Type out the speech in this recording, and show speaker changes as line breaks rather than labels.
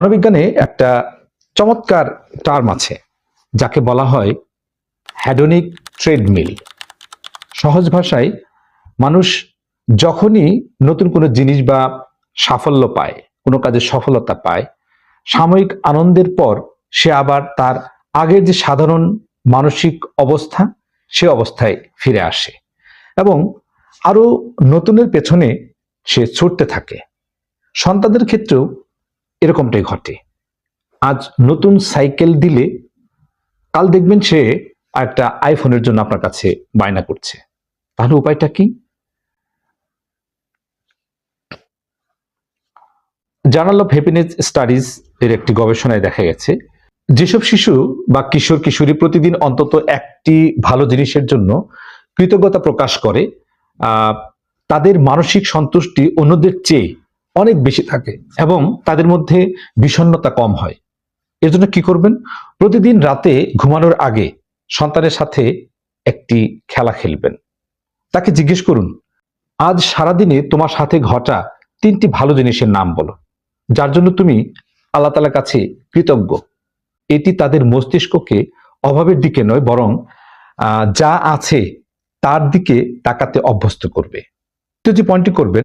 মনোবিজ্ঞানে একটা চমৎকার টার্ম আছে যাকে বলা হয় হ্যাডোনিক ট্রেডমিল। সহজ ভাষায় মানুষ যখনই নতুন কোনো জিনিস বা সাফল্য পায়, কোনো কাজে সফলতা পায়, সাময়িক আনন্দের পর সে আবার তার আগের যে সাধারণ মানসিক অবস্থা সে অবস্থায় ফিরে আসে এবং আরো নতুনের পেছনে সে ছুটতে থাকে। সন্তানদের ক্ষেত্রেও এরকমটাই ঘটে। আজ নতুন সাইকেল দিলে কাল দেখবেন সে একটা আইফোনের জন্য আপনার কাছে বায়না করছে। তাহলে উপায়টা কি? জার্নাল অফ হ্যাপিনেস স্টাডিজ এর একটি গবেষণায় দেখা গেছে যেসব শিশু বা কিশোর কিশোরী প্রতিদিন অন্তত একটি ভালো জিনিসের জন্য কৃতজ্ঞতা প্রকাশ করে তাদের মানসিক সন্তুষ্টি অন্যদের চেয়ে অনেক বেশি থাকে এবং তাদের মধ্যে বিষণ্ণতা কম হয়। এর জন্য কি করবেন? প্রতিদিন রাতে ঘুমানোর আগে সন্তানের সাথে একটি খেলা খেলবেন। তাকে জিজ্ঞেস করুন, আজ সারাদিনে তোমার সাথে ঘটা 3টি ভালো জিনিসের নাম বলো, যার জন্য তুমি আল্লাহ তাআলার কাছে কৃতজ্ঞ। এটি তাদের মস্তিষ্ককে অভাবের দিকে নয় বরং যা আছে তার দিকে তাকাতে অভ্যস্ত করবে। তো যে পয়েন্টটি করবেন,